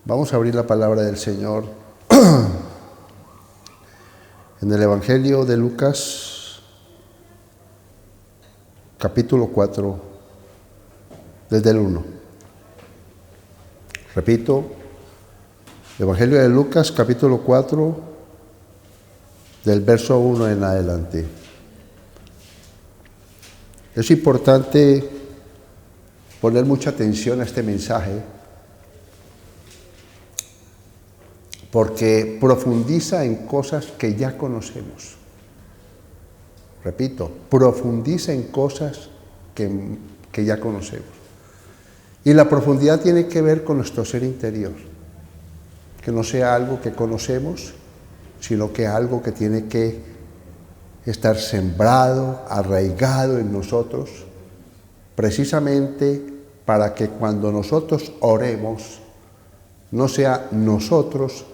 Vamos a abrir la palabra del Señor en el Evangelio de Lucas, capítulo 4, desde el 1. Repito, Evangelio de Lucas, capítulo 4, del verso 1 en adelante. Es importante poner mucha atención a este mensaje porque profundiza en cosas que ya conocemos. Repito, profundiza en cosas que ya conocemos. Y la profundidad tiene que ver con nuestro ser interior. Que no sea algo que conocemos, sino que algo que tiene que estar sembrado, arraigado en nosotros, precisamente para que cuando nosotros oremos, no sea nosotros,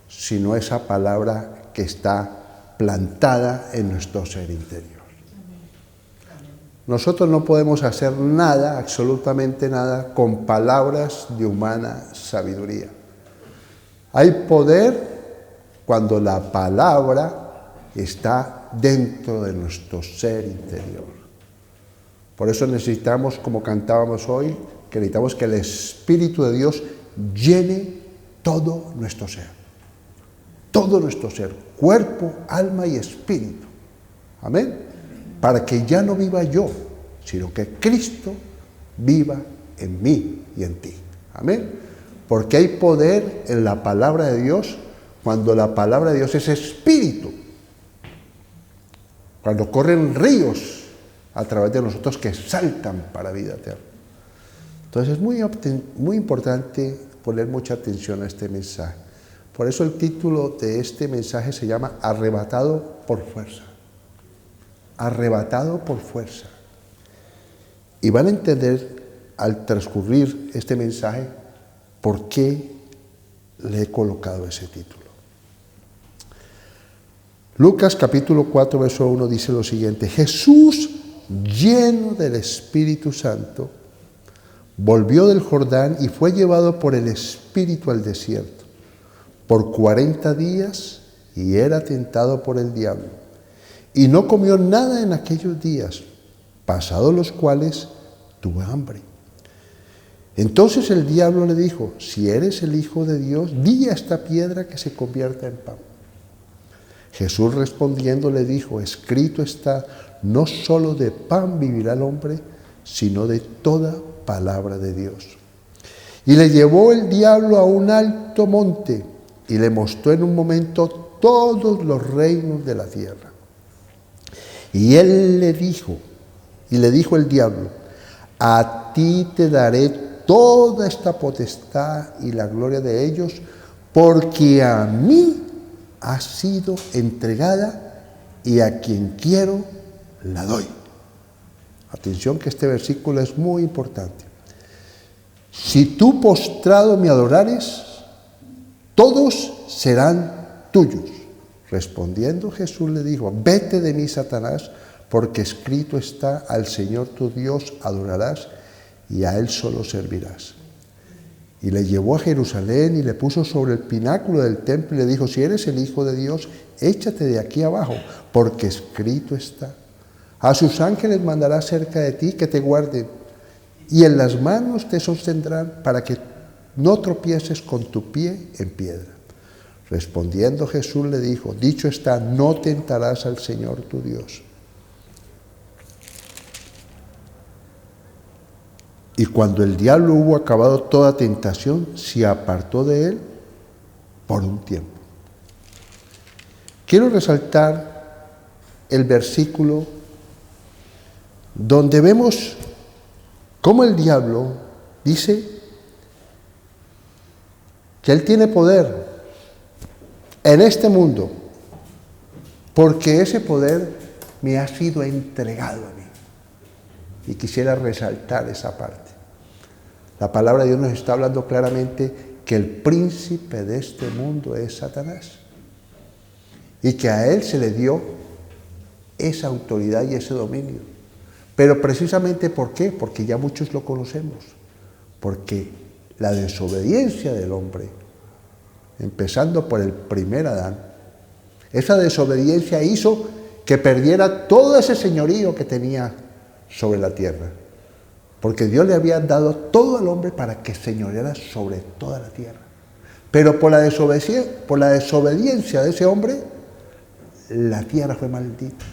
sino esa palabra que está plantada en nuestro ser interior. Nosotros no podemos hacer nada, absolutamente nada, con palabras de humana sabiduría. Hay poder cuando la palabra está dentro de nuestro ser interior. Por eso necesitamos, como cantábamos hoy, que necesitamos que el Espíritu de Dios llene todo nuestro ser. Todo nuestro ser, cuerpo, alma y espíritu. Amén. Para que ya no viva yo, sino que Cristo viva en mí y en ti. Amén. Porque hay poder en la palabra de Dios cuando la palabra de Dios es espíritu. Cuando corren ríos a través de nosotros que saltan para vida eterna. Entonces es muy importante poner mucha atención a este mensaje. Por eso el título de este mensaje se llama Arrebatado por fuerza. Arrebatado por fuerza. Y van a entender al transcurrir este mensaje por qué le he colocado ese título. Lucas capítulo 4, verso 1 dice lo siguiente: Jesús, lleno del Espíritu Santo, volvió del Jordán y fue llevado por el Espíritu al desierto por 40 días y era tentado por el diablo. Y no comió nada en aquellos días, pasados los cuales tuvo hambre. Entonces el diablo le dijo: si eres el Hijo de Dios, di a esta piedra que se convierta en pan. Jesús respondiendo le dijo: escrito está, no solo de pan vivirá el hombre, sino de toda palabra de Dios. Y le llevó el diablo a un alto monte y le mostró en un momento todos los reinos de la tierra. Y él le dijo el diablo: a ti te daré toda esta potestad y la gloria de ellos, porque a mí ha sido entregada y a quien quiero la doy. Atención que este versículo es muy importante. Si tú postrado me adorares, todos serán tuyos. Respondiendo Jesús le dijo: vete de mí, Satanás, porque escrito está, al Señor tu Dios adorarás y a Él solo servirás. Y le llevó a Jerusalén y le puso sobre el pináculo del templo y le dijo: si eres el Hijo de Dios, échate de aquí abajo, porque escrito está, a sus ángeles mandará cerca de ti que te guarden, y en las manos te sostendrán para que no tropieces con tu pie en piedra. Respondiendo Jesús le dijo: dicho está, no tentarás al Señor tu Dios. Y cuando el diablo hubo acabado toda tentación, se apartó de él por un tiempo. Quiero resaltar el versículo donde vemos cómo el diablo dice que él tiene poder en este mundo, porque ese poder me ha sido entregado a mí. Y quisiera resaltar esa parte. La palabra de Dios nos está hablando claramente que el príncipe de este mundo es Satanás. Y que a él se le dio esa autoridad y ese dominio. Pero precisamente ¿por qué? Porque ya muchos lo conocemos. Porque la desobediencia del hombre empezando por el primer Adán. Esa desobediencia hizo que perdiera todo ese señorío que tenía sobre la tierra. Porque Dios le había dado todo al hombre para que señoreara sobre toda la tierra. Pero por la desobediencia de ese hombre, la tierra fue maldita.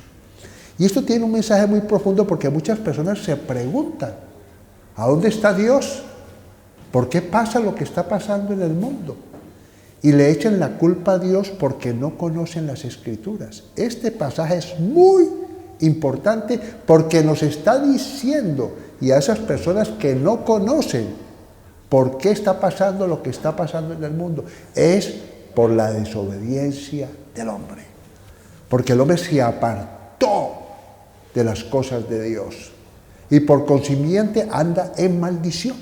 Y esto tiene un mensaje muy profundo porque muchas personas se preguntan, ¿a dónde está Dios? ¿Por qué pasa lo que está pasando en el mundo? Y le echan la culpa a Dios porque no conocen las Escrituras. Este pasaje es muy importante porque nos está diciendo, y a esas personas que no conocen por qué está pasando lo que está pasando en el mundo, es por la desobediencia del hombre. Porque el hombre se apartó de las cosas de Dios y por consiguiente anda en maldición.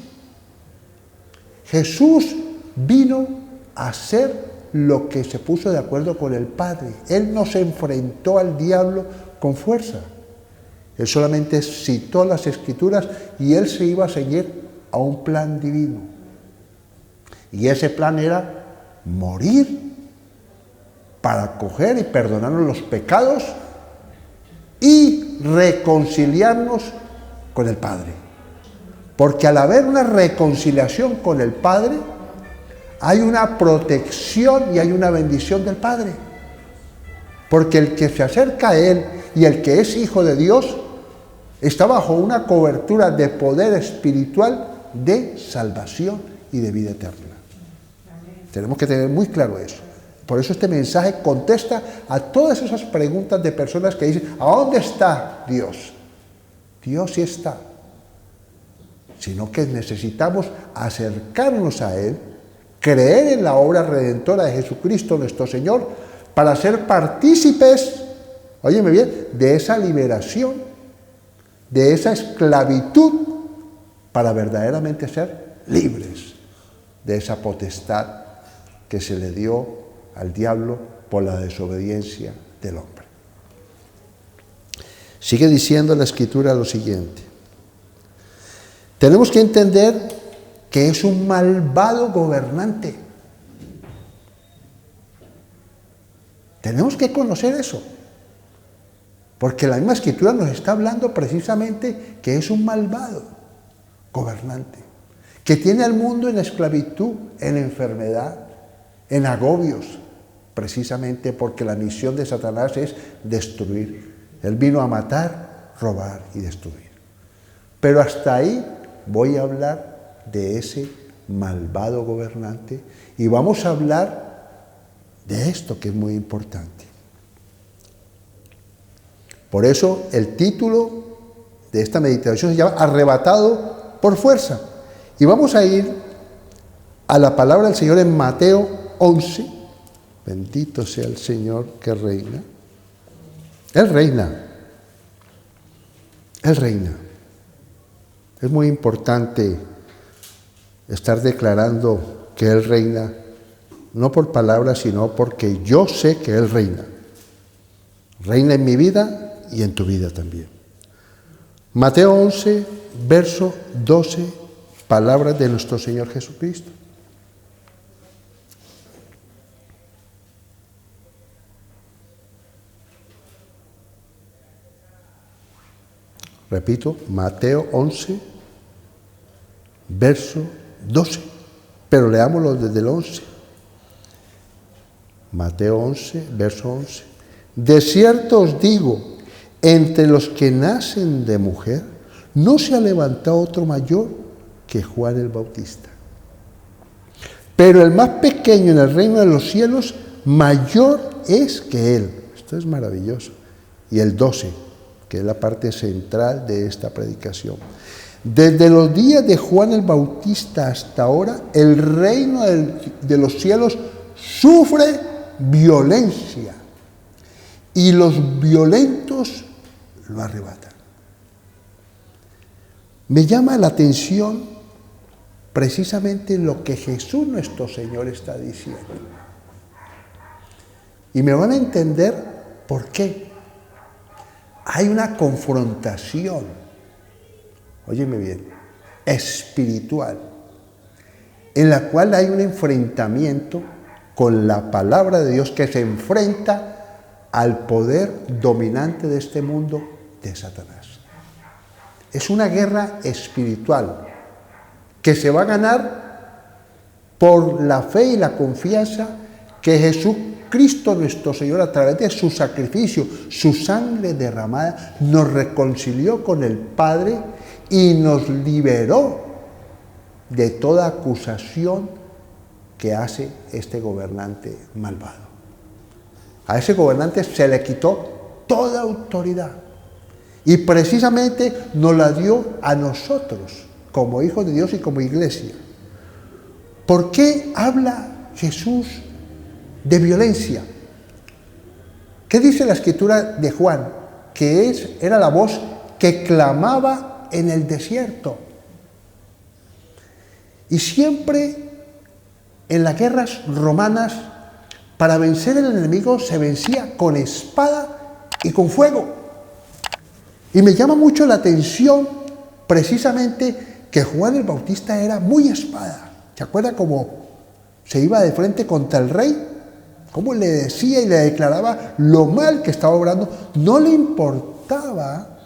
Jesús vino a hacer lo que se puso de acuerdo con el Padre. Él no se enfrentó al diablo con fuerza. Él solamente citó las Escrituras y él se iba a seguir a un plan divino. Y ese plan era morir para coger y perdonarnos los pecados y reconciliarnos con el Padre. Porque al haber una reconciliación con el Padre, hay una protección y hay una bendición del Padre. Porque el que se acerca a Él y el que es hijo de Dios está bajo una cobertura de poder espiritual de salvación y de vida eterna. Tenemos que tener muy claro eso. Por eso este mensaje contesta a todas esas preguntas de personas que dicen, ¿a dónde está Dios? Dios sí está. Sino que necesitamos acercarnos a Él, creer en la obra redentora de Jesucristo nuestro Señor, para ser partícipes, óyeme bien, de esa liberación, de esa esclavitud, para verdaderamente ser libres de esa potestad que se le dio al diablo por la desobediencia del hombre. Sigue diciendo la Escritura lo siguiente. Tenemos que entender que es un malvado gobernante. Tenemos que conocer eso. Porque la misma Escritura nos está hablando precisamente que es un malvado gobernante, que tiene al mundo en esclavitud, en enfermedad, en agobios, precisamente porque la misión de Satanás es destruir. Él vino a matar, robar y destruir. Pero hasta ahí voy a hablar de ese malvado gobernante y vamos a hablar de esto que es muy importante. Por eso el título de esta meditación se llama Arrebatado por fuerza. Y vamos a ir a la palabra del Señor en Mateo 11. Bendito sea el Señor que reina. Él reina. Él reina. Es muy importante estar declarando que Él reina, no por palabras, sino porque yo sé que Él reina. Reina en mi vida y en tu vida también. Mateo 11, verso 12, palabras de nuestro Señor Jesucristo. Repito, Mateo 11, verso 12, pero leámoslo desde el 11. Mateo 11, verso 11. De cierto os digo, entre los que nacen de mujer, no se ha levantado otro mayor que Juan el Bautista. Pero el más pequeño en el reino de los cielos, mayor es que él. Esto es maravilloso. Y el 12, que es la parte central de esta predicación. Desde los días de Juan el Bautista hasta ahora, el reino de los cielos sufre violencia y los violentos lo arrebatan. Me llama la atención precisamente lo que Jesús nuestro Señor está diciendo. Y me van a entender por qué. Hay una confrontación, óyeme bien, espiritual, en la cual hay un enfrentamiento con la palabra de Dios que se enfrenta al poder dominante de este mundo, de Satanás. Es una guerra espiritual que se va a ganar por la fe y la confianza que Jesucristo nuestro Señor, a través de su sacrificio, su sangre derramada, nos reconcilió con el Padre y nos liberó de toda acusación que hace este gobernante malvado. A ese gobernante se le quitó toda autoridad y precisamente nos la dio a nosotros como hijos de Dios y como iglesia. ¿Por qué habla Jesús de violencia? ¿Qué dice la escritura de Juan? Que era la voz que clamaba en el desierto. Y siempre en las guerras romanas, para vencer al enemigo se vencía con espada y con fuego. Y me llama mucho la atención precisamente que Juan el Bautista era muy espada. ¿Se acuerda cómo se iba de frente contra el rey? Cómo le decía y le declaraba lo mal que estaba obrando. No le importaba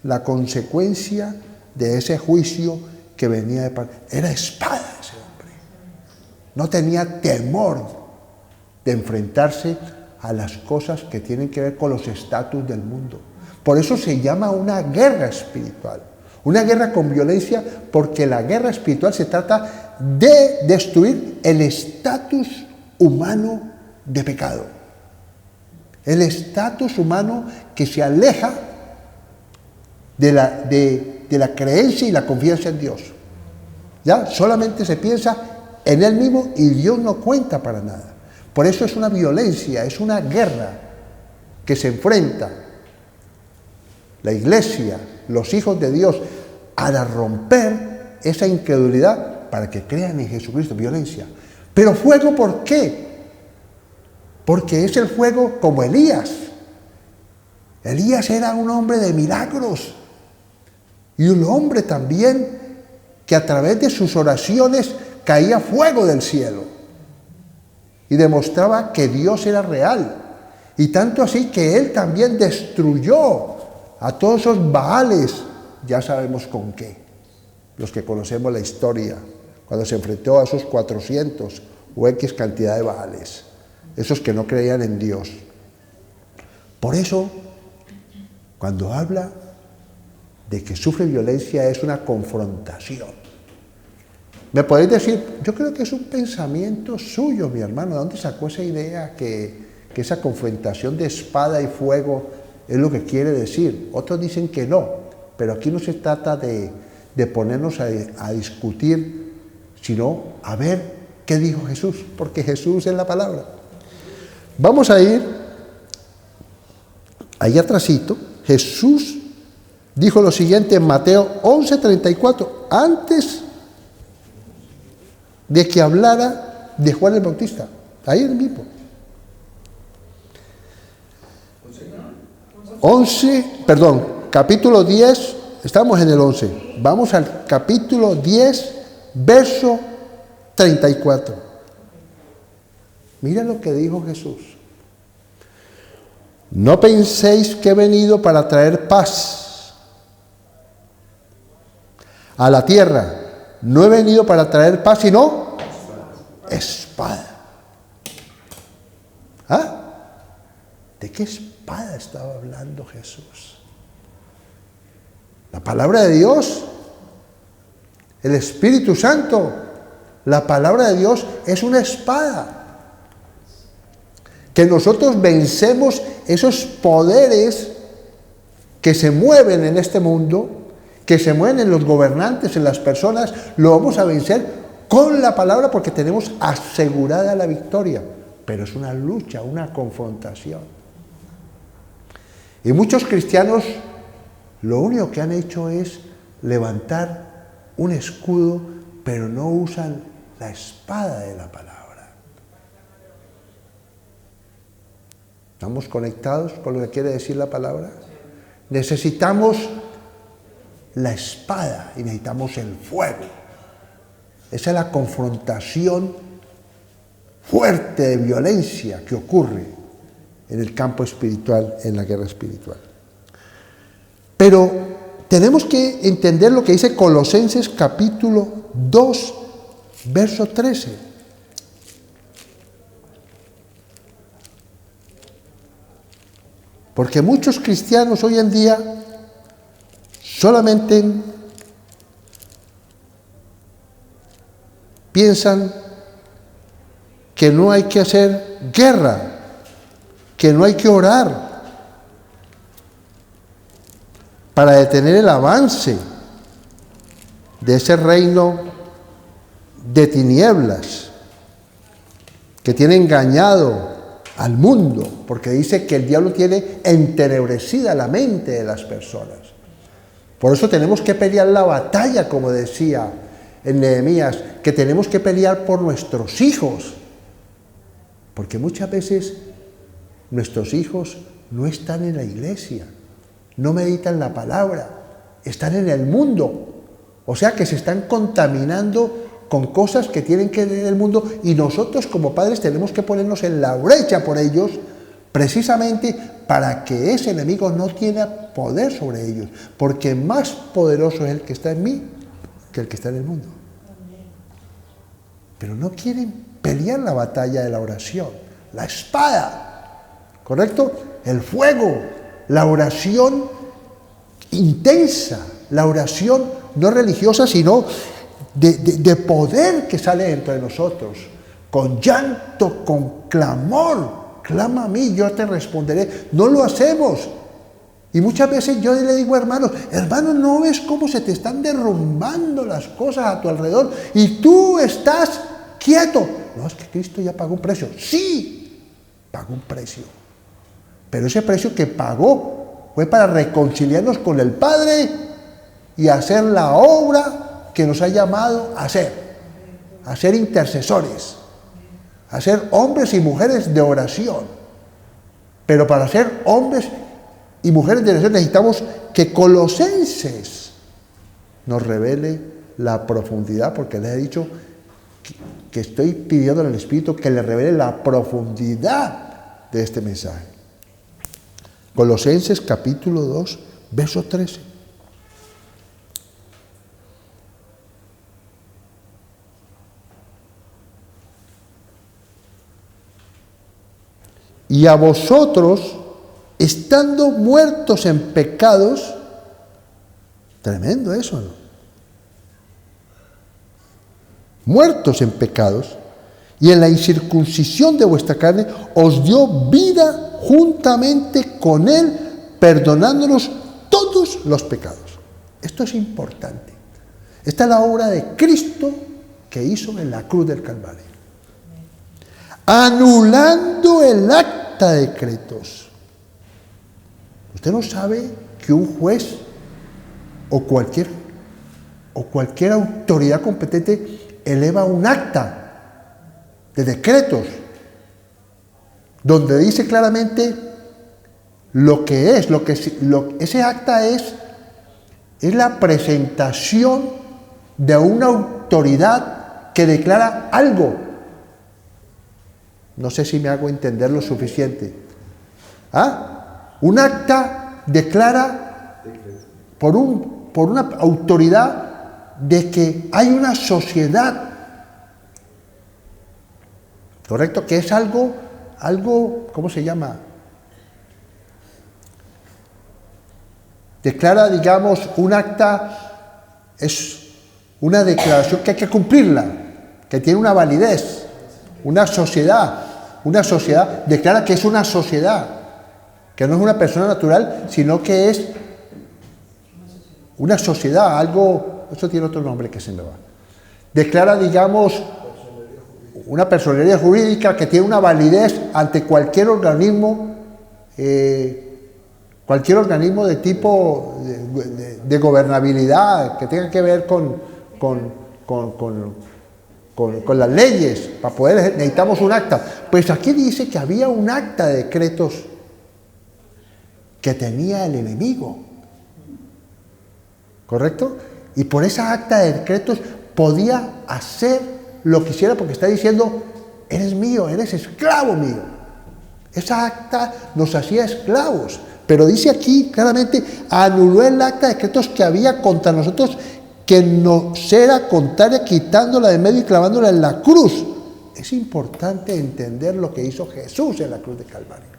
la consecuencia de ese juicio que venía de parte. Era espada ese hombre. No tenía temor de enfrentarse a las cosas que tienen que ver con los estatus del mundo. Por eso se llama una guerra espiritual. Una guerra con violencia, porque la guerra espiritual se trata de destruir el estatus humano de pecado. El estatus humano que se aleja de la creencia y la confianza en Dios. Ya solamente se piensa en Él mismo y Dios no cuenta para nada. Por eso es una violencia, es una guerra que se enfrenta la iglesia, los hijos de Dios, a romper esa incredulidad para que crean en Jesucristo. Violencia. Pero fuego, ¿por qué? Porque es el fuego como Elías. Elías era un hombre de milagros y un hombre también que a través de sus oraciones caía fuego del cielo y demostraba que Dios era real. Y tanto así que él también destruyó a todos esos Baales, ya sabemos con qué, los que conocemos la historia, cuando se enfrentó a esos 400 o X cantidad de Baales, esos que no creían en Dios. Por eso, cuando habla de que sufre violencia, es una confrontación. Me podéis decir, yo creo que es un pensamiento suyo, mi hermano. ¿De dónde sacó esa idea que esa confrontación de espada y fuego es lo que quiere decir? Otros dicen que no, pero aquí no se trata de ponernos a discutir, sino a ver qué dijo Jesús, porque Jesús es la palabra. Vamos a ir ahí atrásito. Jesús dijo lo siguiente en Mateo 11:34, antes de que hablara de Juan el Bautista, ahí mismo. 11, capítulo 10, estamos en el 11, vamos al capítulo 10, verso 34. Mira lo que dijo Jesús. No penséis que he venido para traer paz a la tierra. No he venido para traer paz, sino espada. ¿Ah? ¿De qué espada estaba hablando Jesús? La palabra de Dios, el Espíritu Santo, la palabra de Dios es una espada. Que nosotros vencemos esos poderes que se mueven en este mundo, que se mueven en los gobernantes, en las personas, lo vamos a vencer con la palabra porque tenemos asegurada la victoria. Pero es una lucha, una confrontación. Y muchos cristianos lo único que han hecho es levantar un escudo, pero no usan la espada de la palabra. ¿Estamos conectados con lo que quiere decir la palabra? Necesitamos la espada y necesitamos el fuego. Esa es la confrontación fuerte de violencia que ocurre en el campo espiritual, en la guerra espiritual. Pero tenemos que entender lo que dice Colosenses capítulo 2, verso 13. Porque muchos cristianos hoy en día solamente piensan que no hay que hacer guerra, que no hay que orar para detener el avance de ese reino de tinieblas que tiene engañado al mundo, porque dice que el diablo tiene entenebrecida la mente de las personas. Por eso tenemos que pelear la batalla, como decía en Nehemías, que tenemos que pelear por nuestros hijos, porque muchas veces nuestros hijos no están en la iglesia, no meditan la palabra, están en el mundo, o sea que se están contaminando con cosas que tienen que ver en el mundo, y nosotros como padres tenemos que ponernos en la brecha por ellos, precisamente para que ese enemigo no tenga poder sobre ellos, porque más poderoso es el que está en mí que el que está en el mundo. Pero no quieren pelear la batalla de la oración, la espada, ¿correcto? El fuego, la oración intensa, la oración no religiosa, sino de poder que sale dentro de nosotros, con llanto, con clamor. Clama a mí, yo te responderé. No lo hacemos. Y muchas veces yo le digo, hermano, ¿no ves cómo se te están derrumbando las cosas a tu alrededor? Y tú estás quieto. No, es que Cristo ya pagó un precio. Sí, pagó un precio. Pero ese precio que pagó fue para reconciliarnos con el Padre y hacer la obra que nos ha llamado a ser intercesores, a ser hombres y mujeres de oración. Pero para ser hombres y mujeres de oración necesitamos que Colosenses nos revele la profundidad, porque les he dicho que estoy pidiendo al Espíritu que le revele la profundidad de este mensaje. Colosenses capítulo 2, verso 13. Y a vosotros, estando muertos en pecados, tremendo eso, ¿no? Muertos en pecados, y en la incircuncisión de vuestra carne, os dio vida juntamente con Él, perdonándonos todos los pecados. Esto es importante. Esta es la obra de Cristo que hizo en la cruz del Calvario, anulando el acta de decretos. Usted no sabe que un juez o cualquier autoridad competente eleva un acta de decretos donde dice claramente lo que es, ese acta es la presentación de una autoridad que declara algo. No sé si me hago entender lo suficiente. Un acta declara por una autoridad de que hay una sociedad, ¿correcto? Que es algo, ¿cómo se llama? Declara, digamos, un acta es una declaración que hay que cumplirla, que tiene una validez. Una sociedad declara que es una sociedad, que no es una persona natural, sino que es una sociedad, algo, eso tiene otro nombre que se me va. Declara, digamos, una personería jurídica que tiene una validez ante cualquier organismo de tipo de gobernabilidad, que tenga que ver con las leyes. Para poder necesitamos un acta. Pues aquí dice que había un acta de decretos que tenía el enemigo, ¿correcto? Y por esa acta de decretos podía hacer lo que quisiera, porque está diciendo eres mío, eres esclavo mío. Esa acta nos hacía esclavos. Pero dice aquí claramente, anuló el acta de decretos que había contra nosotros, que nos era contraria, quitándola de medio y clavándola en la cruz. Es importante entender lo que hizo Jesús en la cruz de Calvario.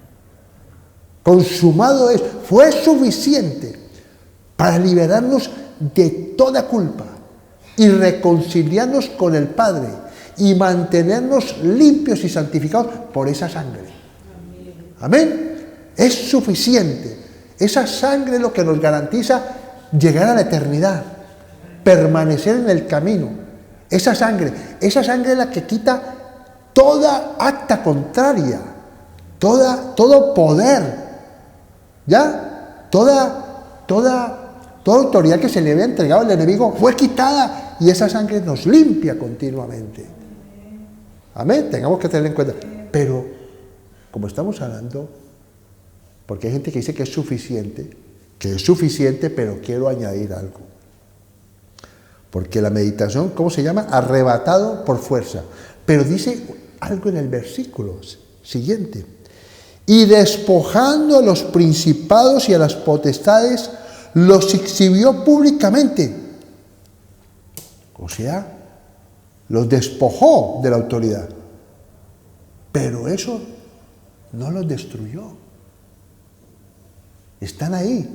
Consumado es, fue suficiente para liberarnos de toda culpa y reconciliarnos con el Padre y mantenernos limpios y santificados por esa sangre. Amén. Es suficiente. Esa sangre es lo que nos garantiza llegar a la eternidad, permanecer en el camino. Esa sangre es la que quita toda acta contraria, todo poder, ¿ya? Toda autoridad que se le había entregado al enemigo fue quitada y esa sangre nos limpia continuamente. Amén, tengamos que tener en cuenta. Pero, como estamos hablando, porque hay gente que dice que es suficiente, pero quiero añadir algo. Porque la meditación, ¿cómo se llama? Arrebatado por fuerza. Pero dice algo en el versículo siguiente. Y despojando a los principados y a las potestades, los exhibió públicamente. O sea, los despojó de la autoridad. Pero eso no los destruyó. Están ahí.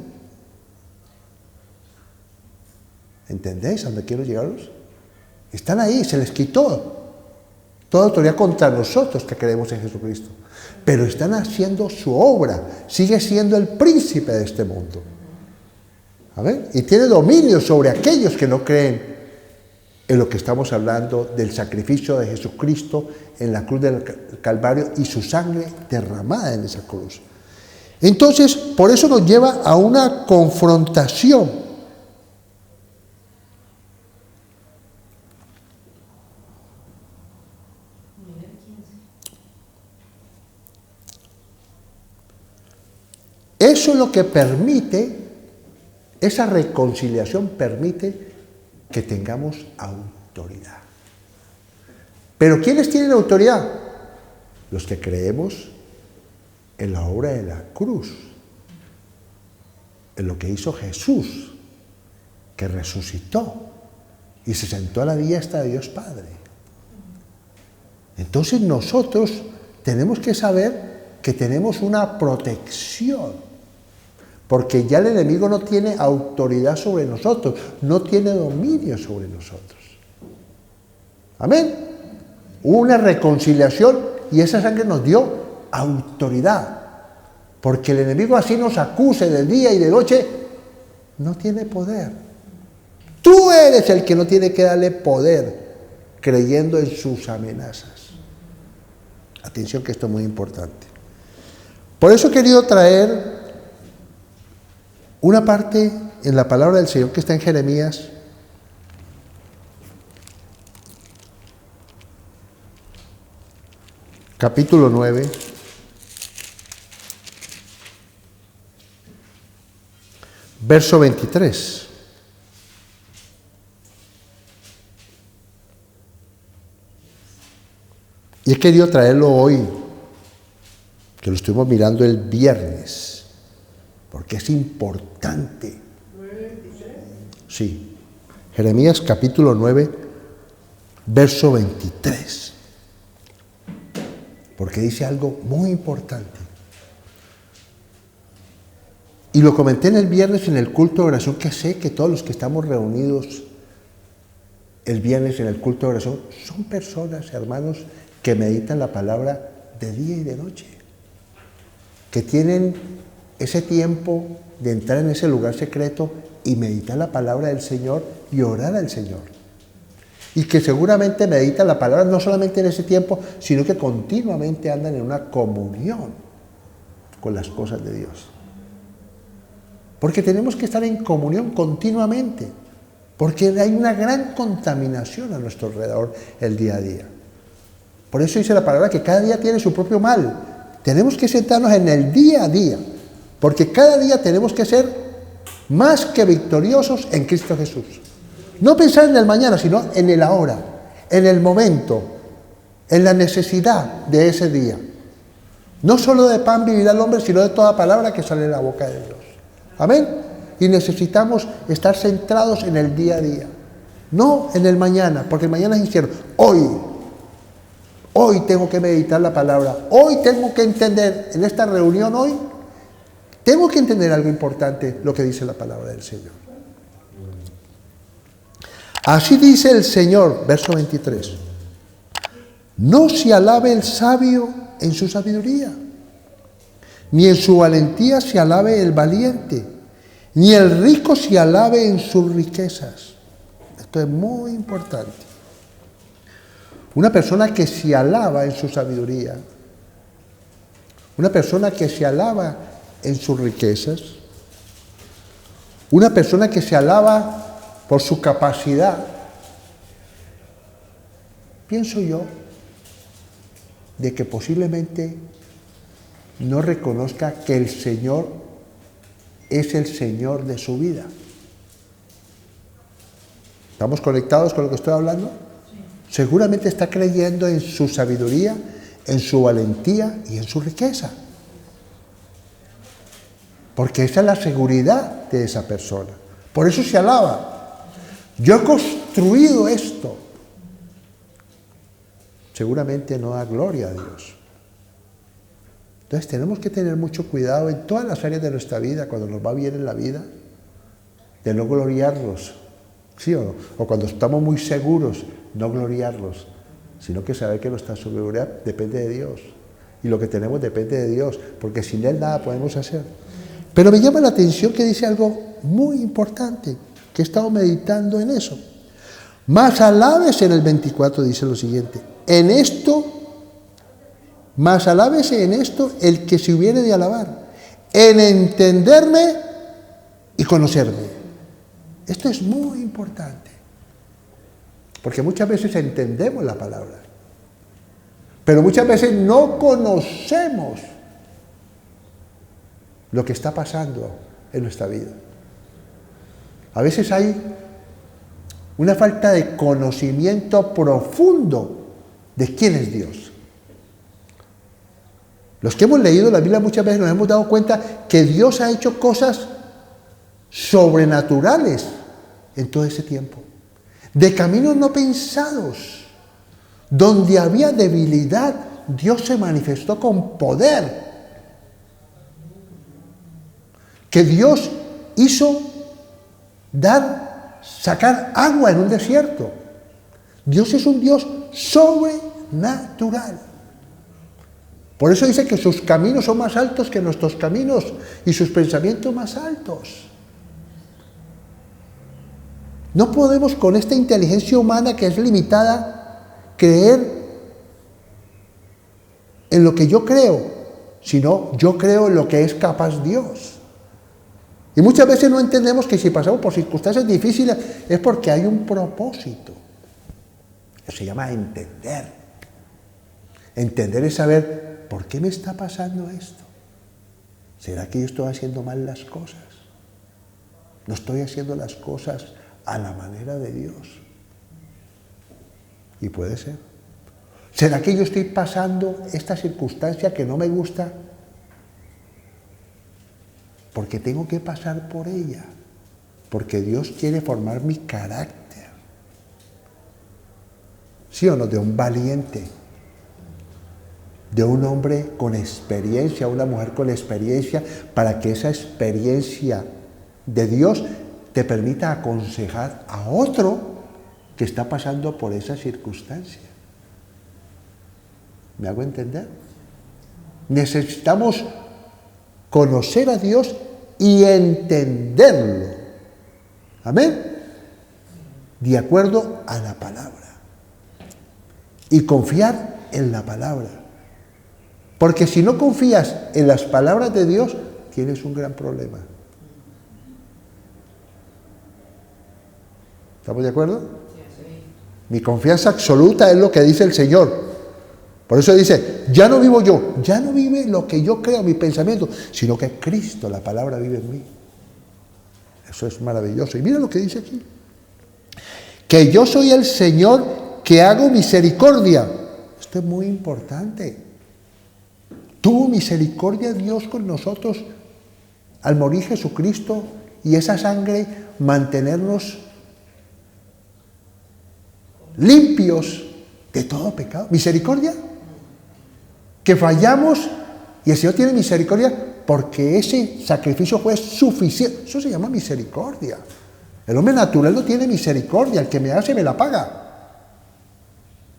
¿Entendéis a dónde quiero llegaros? Están ahí, se les quitó toda autoridad contra nosotros que creemos en Jesucristo. Pero están haciendo su obra. Sigue siendo el príncipe de este mundo. ¿Amén? Y tiene dominio sobre aquellos que no creen en lo que estamos hablando del sacrificio de Jesucristo en la cruz del Calvario y su sangre derramada en esa cruz. Entonces, por eso nos lleva a una confrontación. Eso es lo que permite, esa reconciliación permite que tengamos autoridad. ¿Pero quiénes tienen autoridad? Los que creemos en la obra de la cruz, en lo que hizo Jesús, que resucitó y se sentó a la diestra de Dios Padre. Entonces nosotros tenemos que saber que tenemos una protección, porque ya el enemigo no tiene autoridad sobre nosotros, no tiene dominio sobre nosotros. Amén. Hubo una reconciliación y esa sangre nos dio autoridad, porque el enemigo así nos acuse de día y de noche, no tiene poder. Tú eres el que no tiene que darle poder, creyendo en sus amenazas. Atención, que esto es muy importante. Por eso he querido traer una parte en la palabra del Señor que está en Jeremías, capítulo 9, verso 23. Y he querido traerlo hoy, que lo estuvimos mirando el viernes, porque es importante. Sí, Jeremías capítulo 9, verso 23. Porque dice algo muy importante. Y lo comenté en el viernes en el culto de oración, que sé que todos los que estamos reunidos el viernes en el culto de oración son personas, hermanos, que meditan la palabra de día y de noche, que tienen ese tiempo de entrar en ese lugar secreto y meditar la palabra del Señor y orar al Señor. Y que seguramente meditan la palabra no solamente en ese tiempo, sino que continuamente andan en una comunión con las cosas de Dios. Porque tenemos que estar en comunión continuamente, porque hay una gran contaminación a nuestro alrededor el día a día. Por eso dice la palabra que cada día tiene su propio mal. Tenemos que sentarnos en el día a día, porque cada día tenemos que ser más que victoriosos en Cristo Jesús. No pensar en el mañana, sino en el ahora, en el momento. en la necesidad de ese día. No solo de pan vivirá el hombre, sino de toda palabra que sale de la boca de Dios. Amén. Y necesitamos estar centrados en el día a día, no en el mañana, porque el mañana es incierto. Hoy tengo que meditar la palabra, hoy tengo que entender, en esta reunión hoy, tengo que entender algo importante, lo que dice la palabra del Señor. Así dice el Señor, verso 23. No se alabe el sabio en su sabiduría, ni en su valentía se alabe el valiente, ni el rico se alabe en sus riquezas. Esto es muy importante. Una persona que se alaba en su sabiduría, una persona que se alaba en sus riquezas, una persona que se alaba por su capacidad, pienso yo, de que posiblemente no reconozca que el Señor es el Señor de su vida. ¿Estamos conectados con lo que estoy hablando? Sí. Seguramente está creyendo en su sabiduría, en su valentía y en su riqueza. Porque esa es la seguridad de esa persona. Por eso se alaba. Yo he construido esto. Seguramente no da gloria a Dios. Entonces tenemos que tener mucho cuidado en todas las áreas de nuestra vida, cuando nos va bien en la vida, de no gloriarlos, ¿sí o no? O cuando estamos muy seguros, no gloriarlos, sino que saber que nuestra seguridad depende de Dios. Y lo que tenemos depende de Dios, porque sin Él nada podemos hacer. Pero me llama la atención que dice algo muy importante, que he estado meditando en eso. Mas alabes, en el 24 dice lo siguiente, mas alábese en esto el que se hubiere de alabar, en entenderme y conocerme. Esto es muy importante, porque muchas veces entendemos la palabra, pero muchas veces no conocemos lo que está pasando en nuestra vida. A veces hay una falta de conocimiento profundo de quién es Dios. Los que hemos leído la Biblia muchas veces nos hemos dado cuenta que Dios ha hecho cosas sobrenaturales en todo ese tiempo, de caminos no pensados, donde había debilidad, Dios se manifestó con poder, que Dios hizo sacar agua en un desierto. Dios es un Dios sobrenatural. Por eso dice que sus caminos son más altos que nuestros caminos y sus pensamientos más altos. No podemos con esta inteligencia humana que es limitada creer en lo que yo creo, sino yo creo en lo que es capaz Dios. Y muchas veces no entendemos que si pasamos por circunstancias difíciles es porque hay un propósito. Eso se llama entender. Entender es saber, ¿por qué me está pasando esto? ¿Será que yo estoy haciendo mal las cosas? ¿No estoy haciendo las cosas a la manera de Dios? Y puede ser. ¿Será que yo estoy pasando esta circunstancia que no me gusta porque tengo que pasar por ella? Porque Dios quiere formar mi carácter. ¿Sí o no? De un valiente, de un hombre con experiencia, una mujer con experiencia, para que esa experiencia de Dios te permita aconsejar a otro que está pasando por esa circunstancia. ¿Me hago entender? Necesitamos conocer a Dios y entenderlo. Amén. De acuerdo a la palabra. Y confiar en la palabra. Porque si no confías en las palabras de Dios, tienes un gran problema. ¿Estamos de acuerdo? Mi confianza absoluta es lo que dice el Señor. Por eso dice, ya no vivo yo, ya no vive lo que yo creo, mi pensamiento, sino que Cristo, la palabra, vive en mí. Eso es maravilloso. Y mira lo que dice aquí. Que yo soy el Señor que hago misericordia. Esto Esto es muy importante. Tuvo misericordia Dios con nosotros al morir Jesucristo y esa sangre mantenernos limpios de todo pecado. ¿Misericordia? Que fallamos y el Señor tiene misericordia porque ese sacrificio fue suficiente. Eso se llama misericordia. El hombre natural no tiene misericordia. El que me hace me la paga.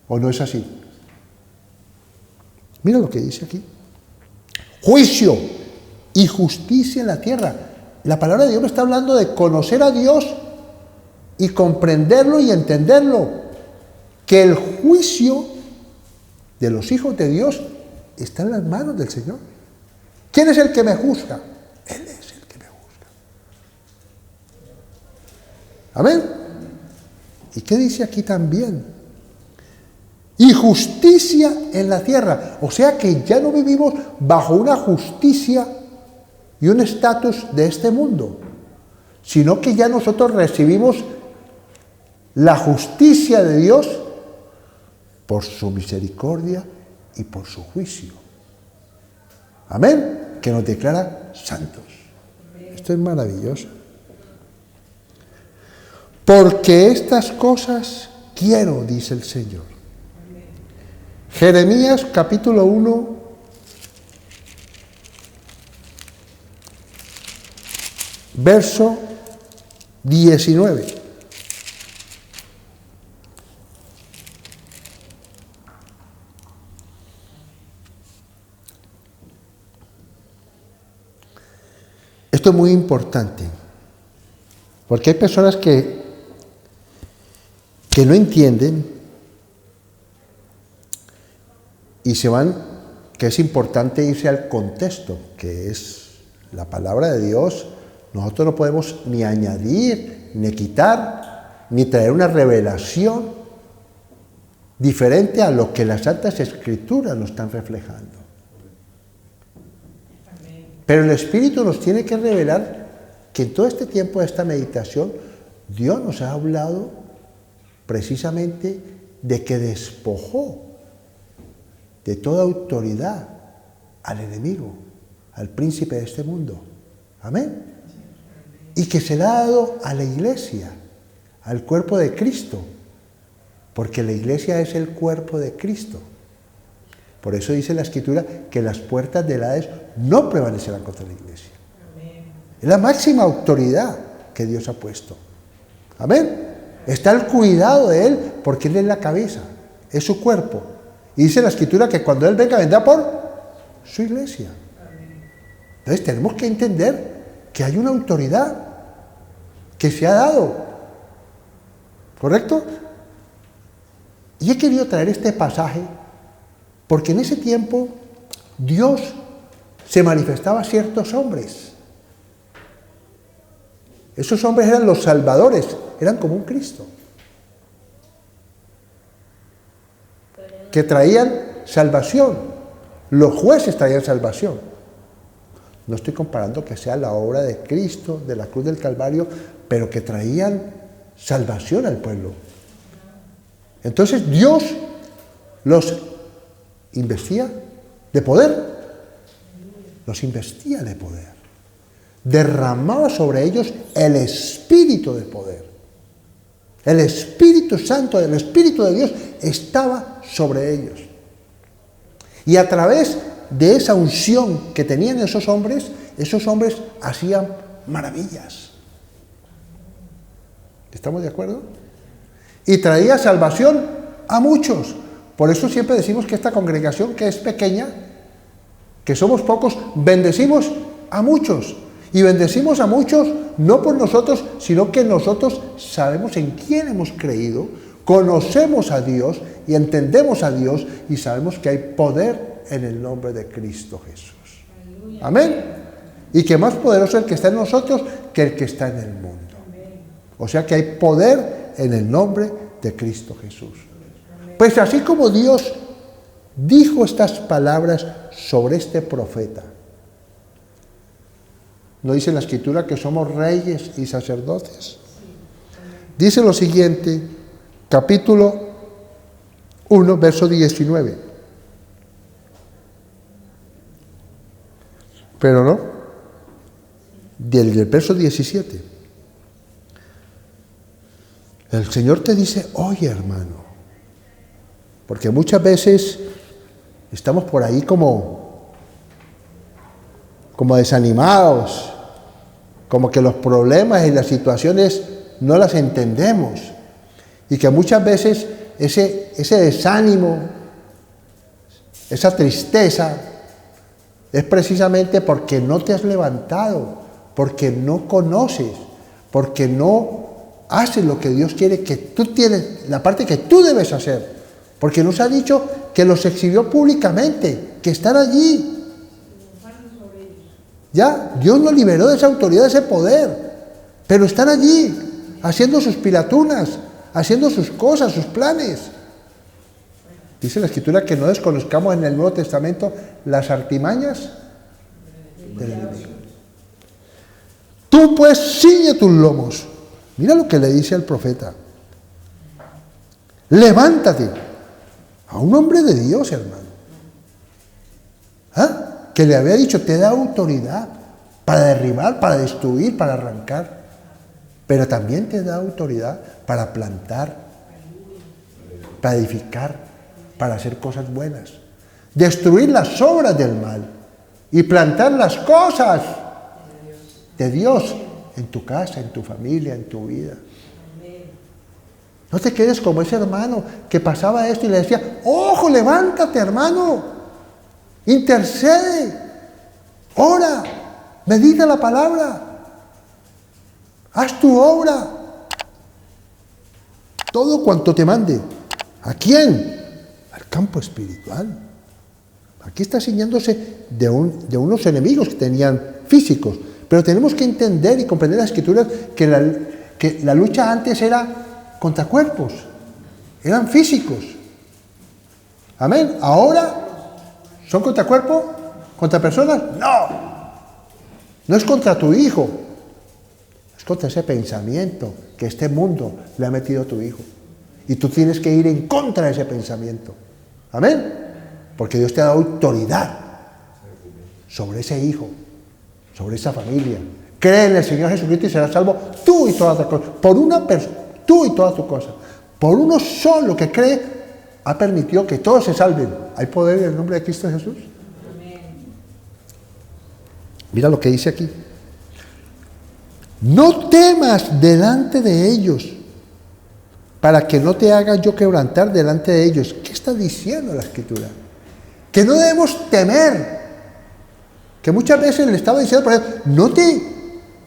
¿O no es así? Mira lo que dice aquí. Juicio y justicia en la tierra. La palabra de Dios me está hablando de conocer a Dios y comprenderlo y entenderlo. Que el juicio de los hijos de Dios está en las manos del Señor. ¿Quién es el que me juzga? Él es el que me juzga. Amén. ¿Y qué dice aquí también? Y justicia en la tierra. O sea que ya no vivimos bajo una justicia y un estatus de este mundo, sino que ya nosotros recibimos la justicia de Dios por su misericordia y por su juicio. Amén. Que nos declara santos. Esto es maravilloso. Porque estas cosas quiero, dice el Señor. Jeremías capítulo 1, verso 19. Esto es muy importante, porque hay personas que no entienden y se van, que es importante irse al contexto, que es la palabra de Dios. Nosotros no podemos ni añadir, ni quitar, ni traer una revelación diferente a lo que las Santas Escrituras nos están reflejando. Pero el Espíritu nos tiene que revelar que en todo este tiempo de esta meditación, Dios nos ha hablado precisamente de que despojó de toda autoridad al enemigo, al príncipe de este mundo. Amén. Y que se le ha dado a la iglesia, al cuerpo de Cristo, porque la iglesia es el cuerpo de Cristo. Por eso dice la Escritura que las puertas del Hades no prevalecerán contra la iglesia. Amén. Es la máxima autoridad que Dios ha puesto. Amén. Está el cuidado de Él porque Él es la cabeza, es su cuerpo. Y dice la Escritura que cuando Él venga, vendrá por su iglesia. Entonces tenemos que entender que hay una autoridad que se ha dado. ¿Correcto? Y he querido traer este pasaje porque en ese tiempo Dios se manifestaba a ciertos hombres. Esos hombres eran los salvadores, eran como un Cristo, que traían salvación. Los jueces traían salvación. No estoy comparando que sea la obra de Cristo, de la cruz del Calvario, pero que traían salvación al pueblo. Entonces Dios los investía de poder, los investía de poder, derramaba sobre ellos el espíritu de poder. El Espíritu Santo, el Espíritu de Dios estaba sobre ellos. Y a través de esa unción que tenían esos hombres hacían maravillas. ¿Estamos de acuerdo? Y traía salvación a muchos. Por eso siempre decimos que esta congregación, que es pequeña, que somos pocos, bendecimos a muchos. Y bendecimos a muchos no por nosotros, sino que nosotros sabemos en quién hemos creído, conocemos a Dios y entendemos a Dios y sabemos que hay poder en el nombre de Cristo Jesús. Amén. Y que más poderoso es el que está en nosotros que el que está en el mundo. O sea que hay poder en el nombre de Cristo Jesús. Pues así como Dios dijo estas palabras sobre este profeta, ¿no dice en la Escritura que somos reyes y sacerdotes? Dice lo siguiente, capítulo 1, verso 19. Pero no. Del verso 17. El Señor te dice, oye hermano, porque muchas veces estamos por ahí como desanimados, como que los problemas y las situaciones no las entendemos, y que muchas veces ese desánimo, esa tristeza, es precisamente porque no te has levantado, porque no conoces, porque no haces lo que Dios quiere que tú tienes, la parte que tú debes hacer. Porque nos ha dicho que los exhibió públicamente, que están allí. Ya, Dios nos liberó de esa autoridad, de ese poder. Pero están allí, haciendo sus pilatunas, haciendo sus cosas, sus planes. Dice la Escritura que no desconozcamos en el Nuevo Testamento las artimañas del enemigo. Tú pues ciñe tus lomos. Mira lo que le dice al profeta. Levántate. A un hombre de Dios, hermano. ¿Ah? Que le había dicho, te da autoridad para derribar, para destruir, para arrancar. Pero también te da autoridad para plantar, para edificar, para hacer cosas buenas. Destruir las obras del mal y plantar las cosas de Dios en tu casa, en tu familia, en tu vida. No te quedes como ese hermano que pasaba esto y le decía, ojo, levántate hermano, intercede, ora, medita la palabra, haz tu obra, todo cuanto te mande. ¿A quién? Al campo espiritual. Aquí está ciñéndose de unos enemigos que tenían físicos, pero tenemos que entender y comprender las Escrituras que la lucha antes era contra cuerpos, eran físicos. Amén. Ahora, ¿son contra cuerpo? ¿Contra personas? No. No es contra tu hijo, es contra ese pensamiento que este mundo le ha metido a tu hijo. Y tú tienes que ir en contra de ese pensamiento. Amén. Porque Dios te ha dado autoridad sobre ese hijo, sobre esa familia. Cree en el Señor Jesucristo y serás salvo tú y todas las cosas. Por una persona. Tú y toda tu cosa. Por uno solo que cree, ha permitido que todos se salven. ¿Hay poder en el nombre de Cristo Jesús? Amén. Mira lo que dice aquí. No temas delante de ellos, para que no te haga yo quebrantar delante de ellos. ¿Qué está diciendo la Escritura? Que no debemos temer. Que muchas veces le estaba diciendo, por ejemplo,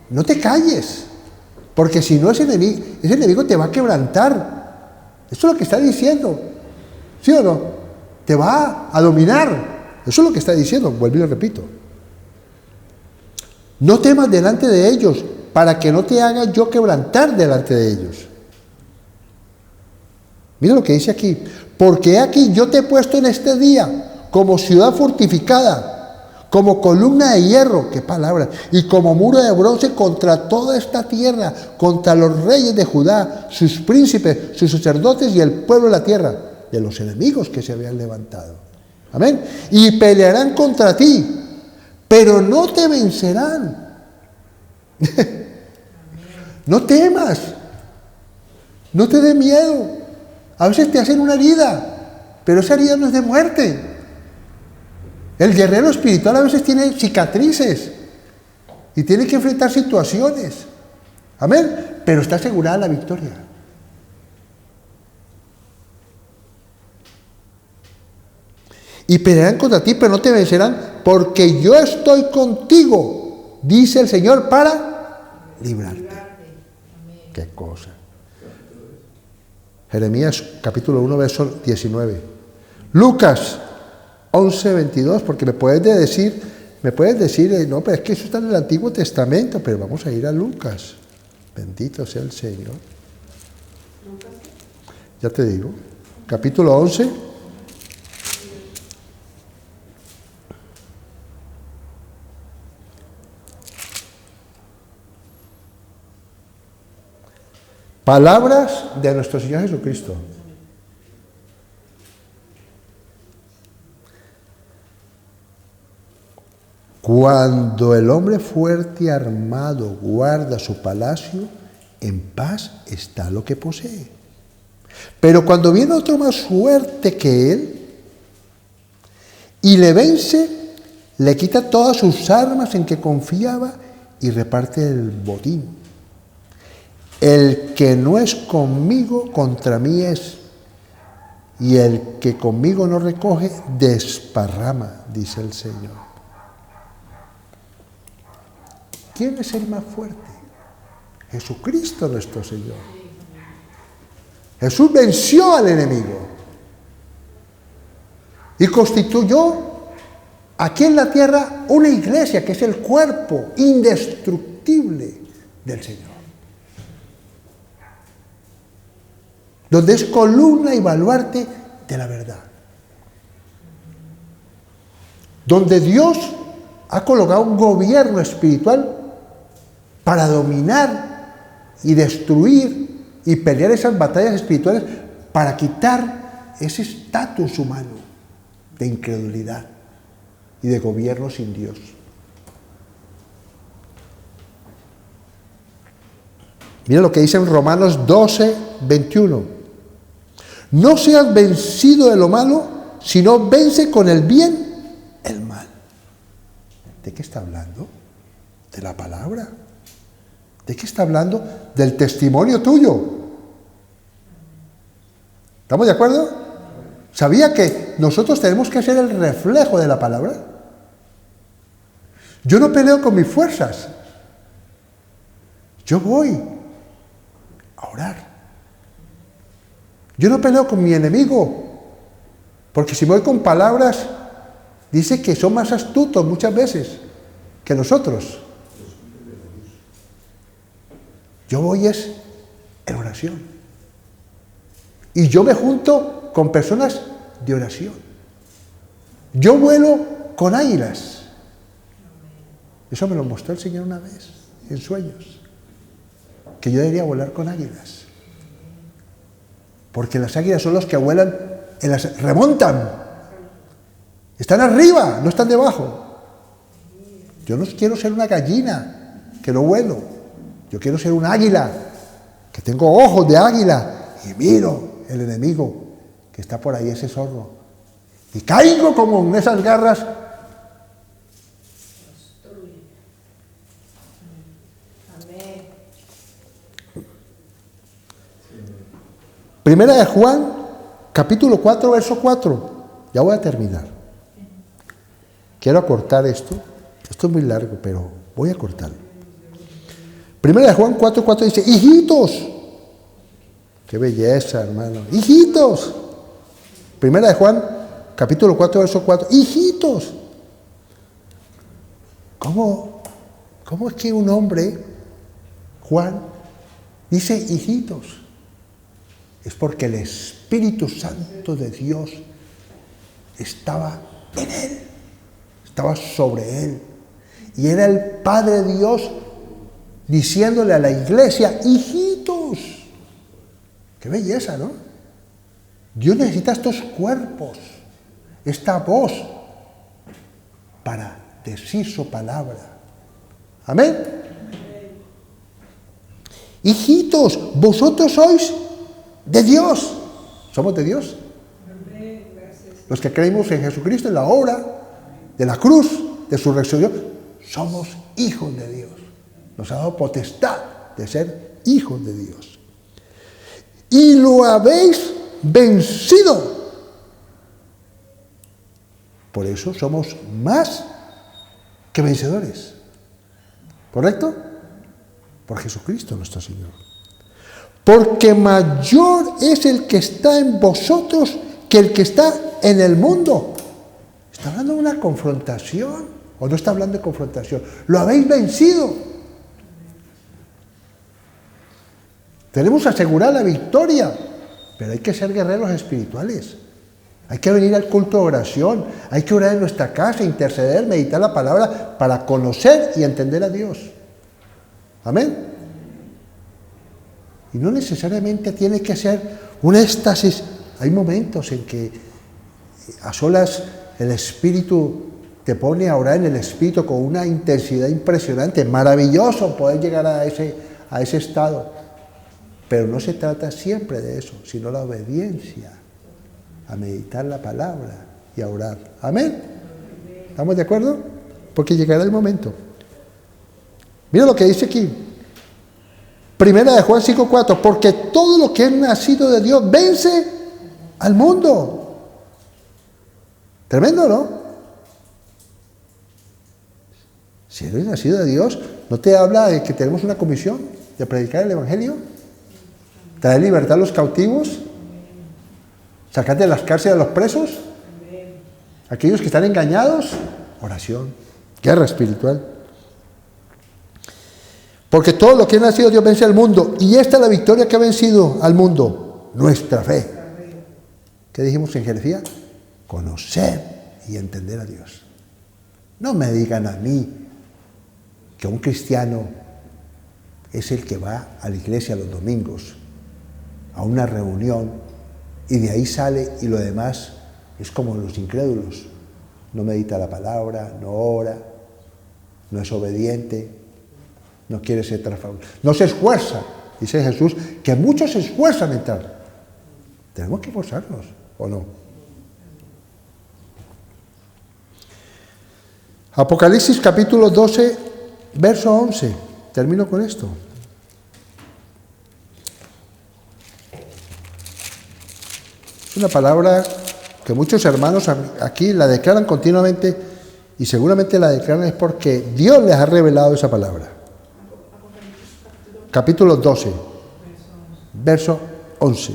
no te calles. Porque si no, ese enemigo te va a quebrantar. Eso es lo que está diciendo. ¿Sí o no? Te va a dominar. Eso es lo que está diciendo. Vuelvo y lo repito. No temas delante de ellos, para que no te haga yo quebrantar delante de ellos. Mira lo que dice aquí. Porque aquí yo te he puesto en este día como ciudad fortificada, como columna de hierro, qué palabra, y como muro de bronce contra toda esta tierra, contra los reyes de Judá, sus príncipes, sus sacerdotes y el pueblo de la tierra, de los enemigos que se habían levantado. Amén. Y pelearán contra ti, pero no te vencerán. No temas, no te dé miedo. A veces te hacen una herida, pero esa herida no es de muerte. El guerrero espiritual a veces tiene cicatrices y tiene que enfrentar situaciones. Amén. Pero está asegurada la victoria. Y pelearán contra ti, pero no te vencerán, porque yo estoy contigo, dice el Señor, para librarte. Qué cosa. Jeremías capítulo 1, verso 19. Lucas 11:22, porque me puedes decir, no, pero es que eso está en el Antiguo Testamento, pero vamos a ir a Lucas. Bendito sea el Señor. Ya te digo, capítulo 11. Palabras de nuestro Señor Jesucristo. Cuando el hombre fuerte y armado guarda su palacio, en paz está lo que posee. Pero cuando viene otro más fuerte que él y le vence, le quita todas sus armas en que confiaba y reparte el botín. El que no es conmigo, contra mí es. Y el que conmigo no recoge, desparrama, dice el Señor. ¿Quién es el más fuerte? Jesucristo nuestro Señor. Jesús venció al enemigo y constituyó aquí en la tierra una iglesia que es el cuerpo indestructible del Señor, donde es columna y baluarte de la verdad, donde Dios ha colocado un gobierno espiritual para dominar y destruir y pelear esas batallas espirituales para quitar ese estatus humano de incredulidad y de gobierno sin Dios. Mira lo que dice en Romanos 12, 21. No seas vencido de lo malo, sino vence con el bien el mal. ¿De qué está hablando? De la palabra. ¿De qué está hablando? Del testimonio tuyo. ¿Estamos de acuerdo? ¿Sabía que nosotros tenemos que ser el reflejo de la palabra? Yo no peleo con mis fuerzas. Yo voy a orar. Yo no peleo con mi enemigo, porque si voy con palabras, dice que son más astutos muchas veces que nosotros. Yo voy en oración. Y yo me junto con personas de oración. Yo vuelo con águilas. Eso me lo mostró el Señor una vez, en sueños. Que yo debería volar con águilas. Porque las águilas son los que vuelan, remontan. Están arriba, no están debajo. Yo no quiero ser una gallina que no vuelo. Yo quiero ser un águila, que tengo ojos de águila y miro el enemigo que está por ahí, ese zorro. Y caigo como en esas garras. Amén. Primera de Juan, capítulo 4, verso 4. Ya voy a terminar. Quiero acortar esto. Esto es muy largo, pero voy a cortarlo. Primera de Juan 4:4 dice, hijitos, qué belleza, hermano, hijitos. Primera de Juan, capítulo 4, verso 4, hijitos. ¿Cómo es que un hombre, Juan, dice hijitos? Es porque el Espíritu Santo de Dios estaba en él, estaba sobre él. Y era el Padre Dios diciéndole a la iglesia, hijitos. Qué belleza, ¿no? Dios necesita estos cuerpos, esta voz, para decir su palabra. Amén. Hijitos, vosotros sois de Dios. ¿Somos de Dios? Los que creemos en Jesucristo, en la obra de la cruz, de su resurrección, somos hijos de Dios. Nos ha dado potestad de ser hijos de Dios. Y lo habéis vencido. Por eso somos más que vencedores. ¿Correcto? Por Jesucristo nuestro Señor. Porque mayor es el que está en vosotros que el que está en el mundo. ¿Está hablando de una confrontación o no está hablando de confrontación? Lo habéis vencido. Tenemos que asegurar la victoria, pero hay que ser guerreros espirituales. Hay que venir al culto de oración, hay que orar en nuestra casa, interceder, meditar la palabra para conocer y entender a Dios. Amén. Y no necesariamente tiene que ser un éxtasis. Hay momentos en que a solas el Espíritu te pone a orar en el Espíritu con una intensidad impresionante. Maravilloso poder llegar a ese estado. Pero no se trata siempre de eso, sino la obediencia, a meditar la palabra y a orar. ¿Amén? ¿Estamos de acuerdo? Porque llegará el momento. Mira lo que dice aquí. Primera de Juan 5:4. Porque todo lo que es nacido de Dios vence al mundo. Tremendo, ¿no? Si eres nacido de Dios, ¿no te habla de que tenemos una comisión de predicar el Evangelio? ¿Traer libertad a los cautivos? ¿Sacar de las cárceles a los presos? Aquellos que están engañados. Oración, guerra espiritual. Porque todo lo que ha nacido de Dios vence al mundo. Y esta es la victoria que ha vencido al mundo. Nuestra fe. ¿Qué dijimos en Jeremías? Conocer y entender a Dios. No me digan a mí que un cristiano es el que va a la iglesia los domingos, a una reunión, y de ahí sale y lo demás es como los incrédulos. No medita la palabra, no ora, no es obediente, no quiere ser transformado, no se esfuerza. Dice Jesús que muchos se esfuerzan en entrar. Tenemos que esforzarnos, ¿o no? Apocalipsis capítulo 12, verso 11. Termino con esto. Es una palabra que muchos hermanos aquí la declaran continuamente, y seguramente la declaran es porque Dios les ha revelado esa palabra. Capítulo 12, verso 11.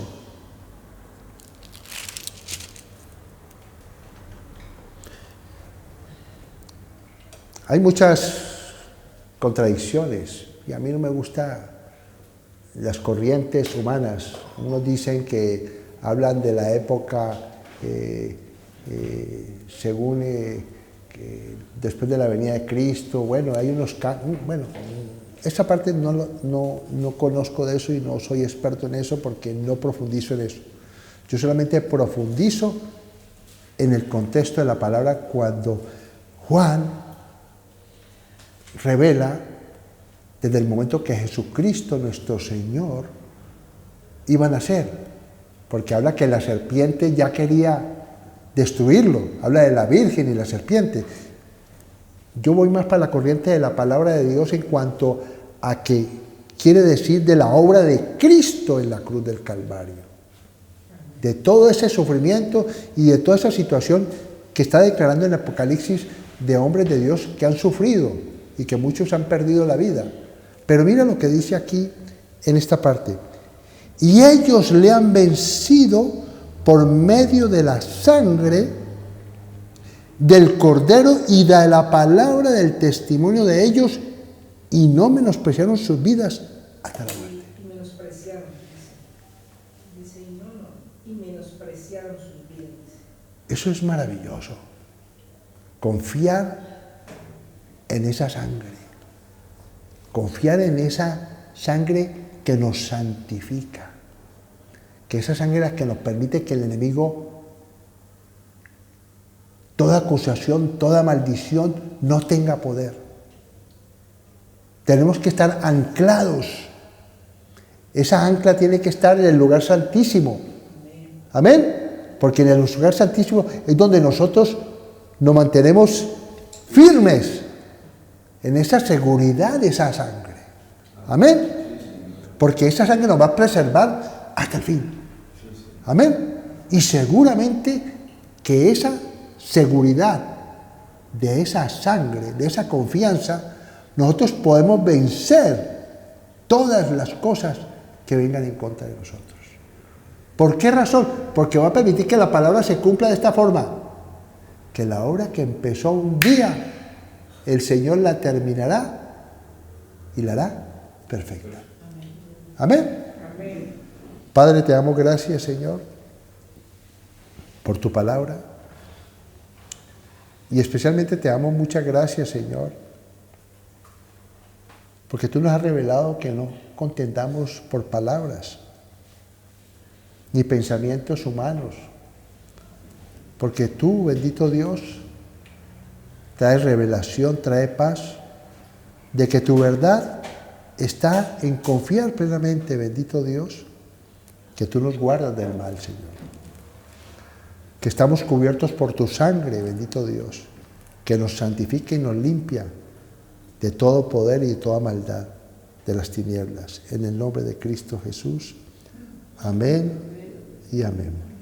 Hay muchas contradicciones y a mí no me gustan las corrientes humanas. Unos dicen que hablan de la época según después de la venida de Cristo. Bueno, hay unos... Bueno, esa parte no conozco de eso y no soy experto en eso porque no profundizo en eso. Yo solamente profundizo en el contexto de la palabra cuando Juan revela desde el momento que Jesucristo, nuestro Señor, iba a nacer, porque habla que la serpiente ya quería destruirlo, habla de la Virgen y la serpiente. Yo voy más para la corriente de la palabra de Dios en cuanto a que quiere decir de la obra de Cristo en la cruz del Calvario, de todo ese sufrimiento y de toda esa situación que está declarando en Apocalipsis de hombres de Dios que han sufrido y que muchos han perdido la vida. Pero mira lo que dice aquí en esta parte. Y ellos le han vencido por medio de la sangre del Cordero y de la palabra del testimonio de ellos, y no menospreciaron sus vidas hasta la muerte. Y menospreciaron, dice, y menospreciaron sus vidas. Eso es maravilloso. Confiar en esa sangre. Confiar en esa sangre que nos santifica. Que esa sangre es la que nos permite que el enemigo, toda acusación, toda maldición, no tenga poder. Tenemos que estar anclados. Esa ancla tiene que estar en el lugar santísimo. Amén. Porque en el lugar santísimo es donde nosotros nos mantenemos firmes en esa seguridad de esa sangre. Amén. Porque esa sangre nos va a preservar hasta el fin. Amén. Y seguramente que esa seguridad de esa sangre, de esa confianza, nosotros podemos vencer todas las cosas que vengan en contra de nosotros. ¿Por qué razón? Porque va a permitir que la palabra se cumpla de esta forma. Que la obra que empezó un día, el Señor la terminará y la hará perfecta. Amén. Amén. Padre, te damos gracias, Señor, por tu palabra. Y especialmente te damos muchas gracias, Señor, porque tú nos has revelado que no contendamos por palabras ni pensamientos humanos, porque tú, bendito Dios, trae revelación, trae paz, de que tu verdad está en confiar plenamente, bendito Dios, que tú nos guardas del mal, Señor. Que estamos cubiertos por tu sangre, bendito Dios, que nos santifica y nos limpia de todo poder y de toda maldad de las tinieblas. En el nombre de Cristo Jesús. Amén y amén.